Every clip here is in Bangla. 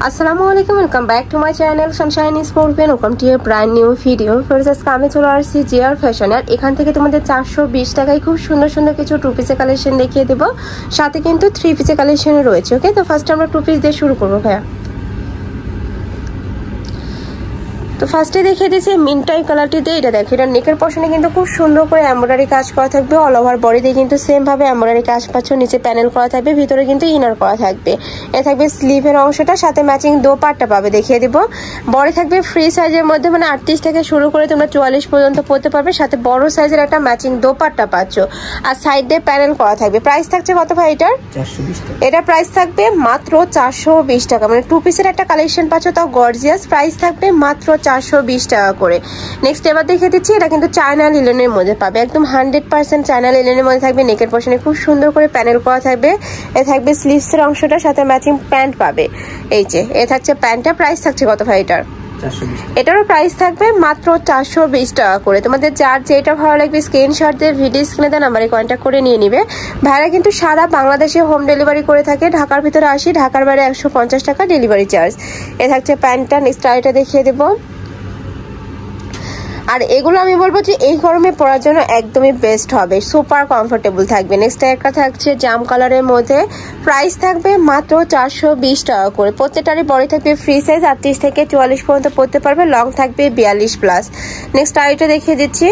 আসসালামু আলাইকুম, welcome back to my channel Sunshine sports. Welcome to A brand new video. First আজকে আমি চলে আসছি জিআর ফ্যাশন। আর এখান থেকে তোমাদের 420 টাকায় খুব সুন্দর সুন্দর কিছু টু পিসের কালেকশন দেখিয়ে দেবো, সাথে কিন্তু 3 পিসের কালেকশনও রয়েছে। ওকে, তো ফার্স্ট আমরা টু পিস দিয়ে শুরু করবো ভাইয়া। তো ফার্স্টে দেখিয়ে দিয়েছি মিন্টাই কালারটি দিয়ে। এটা দেখো, এটা নেকের পশনে কিন্তু খুব সুন্দর করে এমব্রয়ডারি কাজ করা থাকবে। অল ওভার বডিতে কিন্তু সেম ভাবে এমব্রয়ডারি কাজ পাচ্ছ। নিচে প্যানেল করা থাকবে, ভিতরে কিন্তু ইনার করা থাকবে। এ থাকবে স্লিভের অংশটা, সাথে ম্যাচিং দোপাট্টা পাবে। দেখিয়ে দিব, বডি থাকবে ফ্রি সাইজের মধ্যে, মানে 38 থেকে শুরু করে তোমরা 44 পর্যন্ত পড়তে পারবে। সাথে বড় সাইজের একটা ম্যাচিং দোপাট্টা পাচ্ছ, আর সাইড দিয়ে প্যানেল করা থাকবে। প্রাইস থাকছে কত ভাই এটার? 420 টাকা। এটা প্রাইস থাকবে মাত্র 420 টাকা। মানে টু পিসের একটা কালেকশন পাচ্ছ, তাও গর্জিয়াস। প্রাইস থাকবে মাত্র 420 টাকা করে। নেক্সট এবার দেখে দিচ্ছি, এটা কিন্তু চায়না লিলেনের মধ্যে পাবে, একদম 100% চায়না লিলেনের মধ্যে থাকবে। নেকের পশনে খুব সুন্দর করে প্যানেল করা থাকবে। এ থাকবে স্লিভসের অংশটা, সাথে ম্যাচিং প্যান্ট পাবে। এই যে এ থাকছে প্যান্টটা। প্রাইস থাকছে কত ভাই এটার? এটারও প্রাইস থাকবে মাত্র 420 টাকা করে। তোমাদের যার যেটা ভালো লাগবে স্ক্রিনশট দিয়ে ভিডিও স্ক্রিনে দেওয়া নাম্বারে কন্ট্যাক্ট করে নিয়ে নিবে। ভাইরা কিন্তু সারা বাংলাদেশে হোম ডেলিভারি করে থাকে। ঢাকার ভিতরে 80, ঢাকার বাইরে 150 টাকা ডেলিভারি চার্জ। এ থাকছে প্যান্টটা। নেক্সট আইটা দেখিয়ে দেবো। আর এগুলো আমি বলবো যে এই গরমে পরার জন্য একদমই বেস্ট হবে, সুপার কমফোর্টেবল থাকবে। নেক্সট একটা থাকছে জাম কালারের মধ্যে। প্রাইস থাকবে মাত্র 420 টাকা করে। প্রত্যেকটারই বডি থাকবে ফ্রি সাইজ, 38 থেকে 44 পর্যন্ত পড়তে পারবে। লং থাকবে 42+। নেক্সট আইটা দেখিয়ে দিচ্ছি।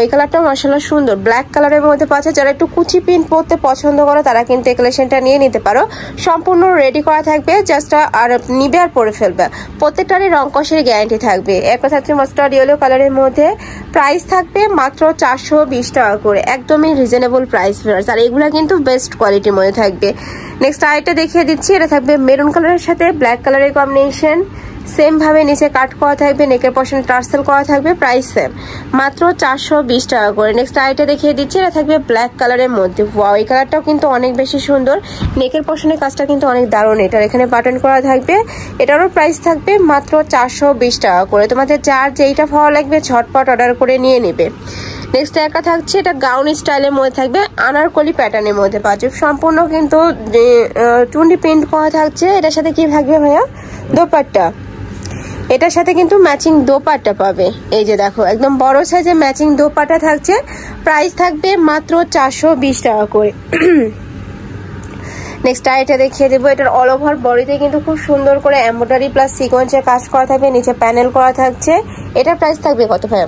এই কালারটাও মাশাআল্লাহ সুন্দর, ব্ল্যাক কালারের মধ্যে পাচ্ছে। যারা একটু কুচি প্রিন্ট পরতে পছন্দ করো তারা কিন্তু এই কালেকশনটা নিয়ে নিতে পারো। সম্পূর্ণ রেডি করা থাকবে, জাস্ট আর নিবে আর পরে ফেলবে। প্রত্যেকটারই রং কষের গ্যারান্টি থাকবে। একটা থাকছে মাস্টার্ড ইয়েলো কালারের মধ্যে। প্রাইস থাকবে মাত্র 420 টাকা করে, একদমই রিজনেবল প্রাইস। আর এগুলা কিন্তু বেস্ট কোয়ালিটির মধ্যে থাকবে। নেক্সট আরেকটা দেখিয়ে দিচ্ছি। এটা থাকবে মেরুন কালারের সাথে ব্ল্যাক কালারের কম্বিনেশন। সেম ভাবে নিচে কাট করা থাকবে, নেকের পশনে টার্সেল করা থাকবে। প্রাইস সেম, মাত্র 420 টাকা করে। নেক্সট আইটা দেখিয়ে দিচ্ছি। এটা থাকবে ব্ল্যাক কালারের মধ্যে। ওয়াও, এই কালারটাও কিন্তু অনেক বেশি সুন্দর। নেকের পশনের কাজটা কিন্তু অনেক দারুণ। এটার এখানে বাটন করা থাকবে। এটারও প্রাইস থাকবে মাত্র 420 টাকা করে। তোমাদের যার যেইটা ভালো লাগবে ঝটপট অর্ডার করে নিয়ে নেবে। নেক্সট একটা থাকছে, এটা গাউন স্টাইলের মধ্যে থাকবে, আনারকলি প্যাটার্নের মধ্যে পাচ্ছে। সম্পূর্ণ কিন্তু টুন্ডি প্রিন্ট করা থাকছে। এটার সাথে কি থাকবে ভাইয়া? দোপাট্টা। এটার সাথে কিন্তু ম্যাচিং দোপাট্টা পাবে। এই যে দেখো, একদম বড় সাইজের ম্যাচিং দোপাট্টা থাকছে। প্রাইস থাকবে মাত্র 420 টাকা করে। নেক্সট এটা দেখিয়ে দেবো। এটার অল ওভার বডিতে কিন্তু খুব সুন্দর করে এমব্রয়ডারি প্লাস সিকোয়েন্সের কাজ করা থাকবে, নিচে প্যানেল করা থাকছে। এটার প্রাইস থাকবে কত ভাইয়া?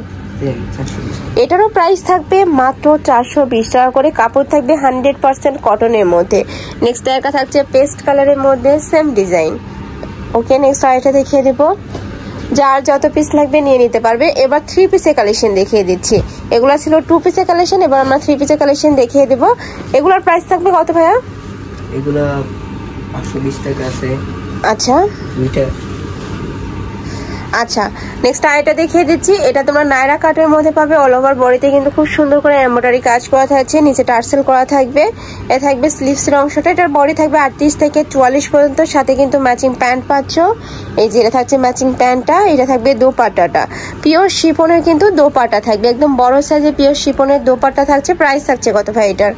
এটারও প্রাইস থাকবে মাত্র 420 টাকা করে। কাপড় থাকবে 100% কটনের মধ্যে। নেক্সট একটা থাকছে পেস্ট কালারের মধ্যে, সেম ডিজাইন। ওকে, নেক্সট আরেকটা দেখিয়ে দেবো। যার যত পিস লাগবে নিয়ে নিতে পারবে। এবার 3 পিসের কালেকশন দেখিয়ে দিচ্ছি। এগুলা ছিল 2 পিসের কালেকশন, এবার আমরা 3 পিসের কালেকশন দেখিয়ে দেব। এগুলোর প্রাইস থাকবে কত ভাইয়া? এগুলা 520 টাকা আছে। আচ্ছা আচ্ছা, নেক্সট আইটা দেখিয়ে দিচ্ছি। এটা তোমরা নায়রা কাটের মধ্যে পাবে। অল ওভার বডিতে কিন্তু খুব সুন্দর করে এমব্রয়ডারি কাজ করা থাকছে, নিচে টার্সেল করা থাকবে। এ থাকবে স্লিভসের অংশটা। এটার বডি থাকবে 38 থেকে 44 পর্যন্ত, সাথে কিন্তু ম্যাচিং প্যান্ট পাচ্ছ। এই যে এটা থাকছে ম্যাচিং প্যান্টটা। এটা থাকবে দোপাট্টাটা, পিওর শিফনের কিন্তু দোপাট্টা থাকবে, একদম বড় সাইজে পিওর শিফনের দোপাট্টা থাকছে। প্রাইস থাকছে কত ভাই এটার?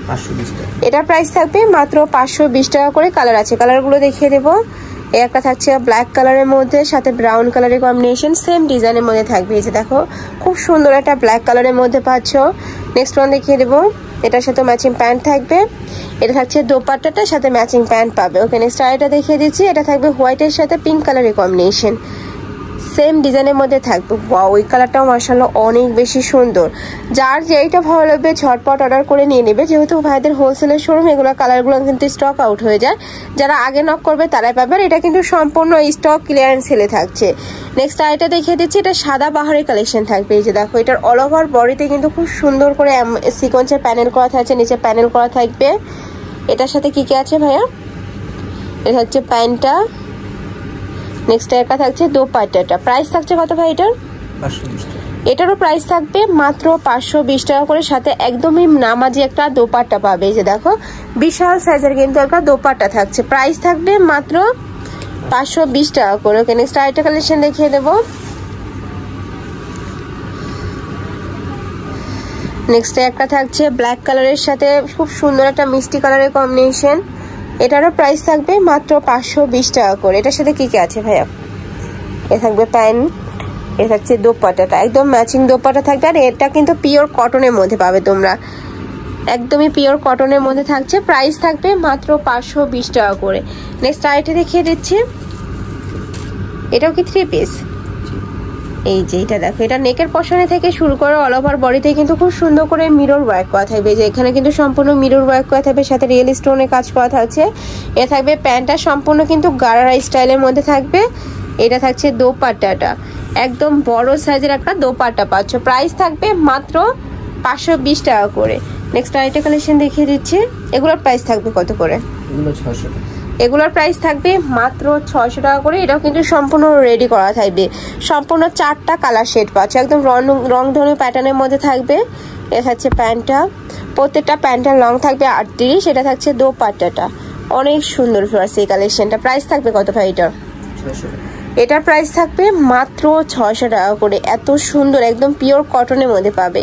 520 টাকা। এটার প্রাইস থাকবে মাত্র 520 টাকা করে। কালার আছে, কালারগুলো দেখিয়ে দেবো। একটা থাকছে ব্ল্যাক কালারের মধ্যে, সাথে ব্রাউন কালারের কম্বিনেশন, সেম ডিজাইনের মধ্যে থাকবে। এই যে দেখো, খুব সুন্দর একটা ব্ল্যাক কালারের মধ্যে পাচ্ছ। নেক্সট ওয়ান দেখিয়ে দেবো। এটার সাথে ম্যাচিং প্যান্ট থাকবে। এটা থাকছে দোপাট্টাটার সাথে ম্যাচিং প্যান্ট পাবে। ওকে, নেক্সট আরেকটা দেখিয়ে দিচ্ছি। এটা থাকবে হোয়াইটের সাথে পিঙ্ক কালারের কম্বিনেশন, সেম ডিজাইনের মধ্যে থাকবে। ওয়াও, ওই কালারটাও মাশাআল্লাহ অনেক বেশি সুন্দর। যার যেইটা ভালো লাগবে ঝটপট অর্ডার করে নিয়ে নেবে। যেহেতু ভাইদের হোলসেলের শোরুম, এগুলো কালারগুলো কিন্তু স্টক আউট হয়ে যায়। যারা আগে নক করবে তারাই পাবে। এটা কিন্তু সম্পূর্ণ স্টক ক্লিয়ারেন্স সেলে থাকছে। নেক্সট আইটা দেখিয়ে দিচ্ছি। এটা সাদা বাহারের কালেকশন থাকবে। এই যে দেখো, এটার অল ওভার বডিতে কিন্তু খুব সুন্দর করে সিকোয়েন্সের প্যানেল করা থাকছে, নিচে প্যানেল করা থাকবে। এটার সাথে কি কি আছে ভাইয়া? এটা হচ্ছে প্যান্টটা। নেক্সট একটা থাকছে দোপাট্টাটা। প্রাইস থাকছে কত ভাই এটার? 520 টাকা। এটারও প্রাইস থাকবে মাত্র 520 টাকা করে। সাথে একদমই নামাজি একটা দোপাট্টা পাবে। এই যে দেখো, বিশাল সাইজের কিন্তু একটা দোপাট্টা থাকছে। প্রাইস থাকবে মাত্র 520 টাকা করে। ওকে, নেক্সট আরেকটা কালেকশন দেখিয়ে দেবো। নেক্সট একটা থাকছে ব্ল্যাক কালারের সাথে খুব সুন্দর একটা মিষ্টি কালারের কম্বিনেশন। এটারও প্রাইস থাকবে মাত্র 520 টাকা করে। এটার সাথে কি কি আছে ভাইয়া? এ থাকবে প্যান্ট, এ থাকছে দোপাট্টাটা, একদম ম্যাচিং দোপাট্টা থাকবে। আর এটা কিন্তু পিওর কটনের মধ্যে পাবে তোমরা, একদমই পিওর কটনের মধ্যে থাকছে। প্রাইস থাকবে মাত্র 520 টাকা করে। নেক্সট আইটেম দেখিয়ে দিচ্ছি, এটাও কি 3 পিস। এই যে এটা দেখো, এটা নেকের পশনে থেকে শুরু করে অল ওভার বডিতে কিন্তু খুব সুন্দর করে মিরর ওয়ার্ক করা থাকবে। যে এখানে কিন্তু সম্পূর্ণ মিরর ওয়ার্ক করা থাকবে, সাথে রিয়েল স্টোনের কাজ করা থাকছে। এ থাকবে প্যান্টটা সম্পূর্ণ কিন্তু গারারা স্টাইলের মধ্যে থাকবে। এটা থাকছে দোপাট্টাটা, একদম বড় সাইজের একটা দোপাট্টা পাচ্ছ। প্রাইস থাকবে মাত্র 520 টাকা করে। নেক্সট আরেকটা কালেকশন দেখিয়ে দিচ্ছি, এগুলোর প্রাইস থাকবে কত করে? এগুলো 600 টাকা। এগুলোর প্রাইস থাকবে মাত্র 600 টাকা করে। এটাও কিন্তু সম্পূর্ণ রেডি করা থাকবে, সম্পূর্ণ 4টা কালার শেড পাচ্ছে, একদম রং ধনু প্যাটার্নের মধ্যে থাকবে। এটা থাকছে প্যান্টটা, প্রত্যেকটা প্যান্টের লং থাকবে 38। এটা থাকছে দোপাট্টাটা, অনেক সুন্দর ফ্লোয়ার্স এই কালেকশনটা। প্রাইস থাকবে কত ভাই এটা? 600 টাকা। এটার প্রাইস থাকবে মাত্র 600 টাকা করে। এত সুন্দর একদম পিওর কটনের মধ্যে পাবে।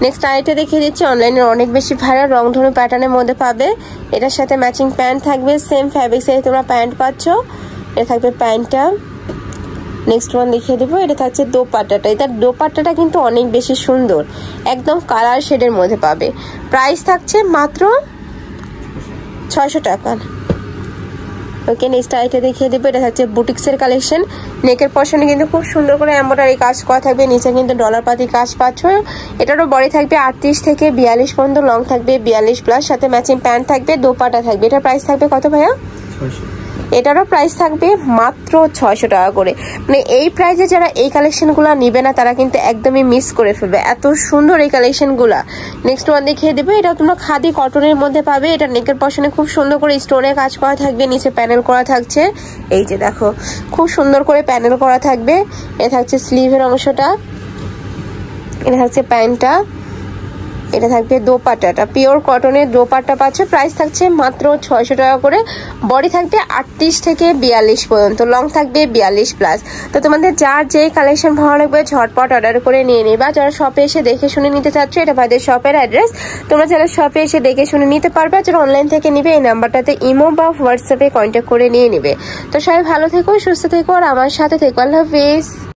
নেক্সট আইটেম দেখিয়ে দিচ্ছি, অনলাইনে অনেক বেশি ভাইরাল রংধনু প্যাটার্নের মধ্যে পাবে। এটার সাথে ম্যাচিং প্যান্ট থাকবে, সেম ফ্যাব্রিক্সে তোমরা প্যান্ট পাচ্ছ। এটা থাকবে প্যান্টটা। নেক্সট ওয়ান দেখিয়ে দেবো, এটা থাকছে দোপাট্টাটা। এটার দোপাট্টাটা কিন্তু অনেক বেশি সুন্দর, একদম কালার শেডের মধ্যে পাবে। প্রাইস থাকছে মাত্র 600 টাকা। ওকে, নেক্সট আইটেম দেখিয়ে দেবো, এটা থাকছে বুটিক্সের কালেকশন। নেকের পশনে কিন্তু খুব সুন্দর করে এমব্রয়ডারি কাজ করা থাকবে, নিচে কিন্তু ডলার পাতি কাজ পাচ্ছ। এটারও বডি থাকবে 38 থেকে 42 পর্যন্ত, লং থাকবে 42+, সাথে ম্যাচিং প্যান্ট থাকবে, দোপাট্টা থাকবে। এটার প্রাইস থাকবে কত ভাইয়া? 600। এটারও প্রাইস থাকবে মাত্র 600 টাকা করে। মানে এই প্রাইসে যারা এই কালেকশনগুলো নিবে না তারা কিন্তু একদমই মিস করে ফেলবে, এত সুন্দর এই কালেকশনগুলা। নেক্সট ওয়ান দেখিয়ে দেবো, এটা তোমরা খাদি কটনের মধ্যে পাবে। এটা নেকের পশনে খুব সুন্দর করে স্টোনে কাজ করা থাকবে, নিচে প্যানেল করা থাকছে। এই যে দেখো, খুব সুন্দর করে প্যানেল করা থাকবে। এটা থাকছে স্লিভের অংশটা, এটা থাকছে প্যান্টটা, এটা থাকবে দোপাট্টাটা, পিওর কটনের দোপাট্টা পাচ্ছ। প্রাইস থাকছে মাত্র 600 টাকা করে। বডি থাকবে 38 থেকে 42 পর্যন্ত, লং থাকবে 42+। তো তোমাদের যার যেই কালেকশন ভালো লাগবে ঝটপট অর্ডার করে নিয়ে নিবা। যারা শপে এসে দেখে শুনে নিতে চাচ্ছ, এটা ভাইদের শপের অ্যাড্রেস, তোমরা যারা শপে এসে দেখে শুনে নিতে পারবে। যারা অনলাইন থেকে নিবে এই নাম্বারটাতে ইমো বা হোয়াটসঅ্যাপে কন্ট্যাক্ট করে নিয়ে নিবে। তো সবাই ভালো থেকো, সুস্থ থেকো, আর আমার সাথে থেকো। আল্লাহ হাফিজ।